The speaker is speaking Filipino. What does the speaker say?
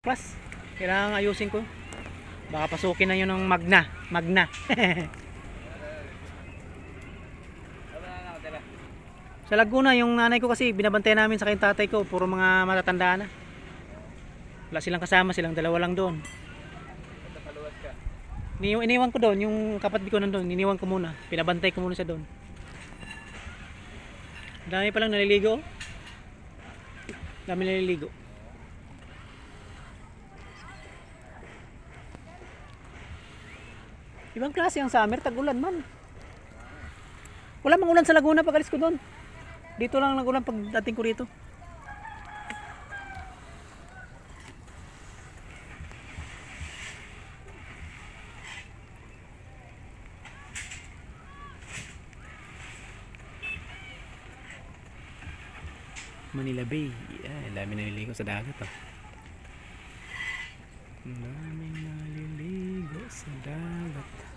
Plus, kailangan ayusin ko. Baka pasukin na yun ng magna. Sa Laguna, yung nanay ko kasi binabantayan namin sa tatay ko, puro mga matatanda na. Wala silang kasama, silang dalawa lang doon. Iniwan ko doon, yung kapatid ko nandoon, iniwan ko muna. Pinabantay ko muna siya doon. Dami pa lang naliligo. Dami naliligo. Ibang klase ang summer, tag-ulan man. Wala mang ulan sa Laguna pag alis ko doon. Dito lang nagulan pag dating ko rito. Manila Bay. Dami naliligo sa dagat. Dami naliligo sa dagat.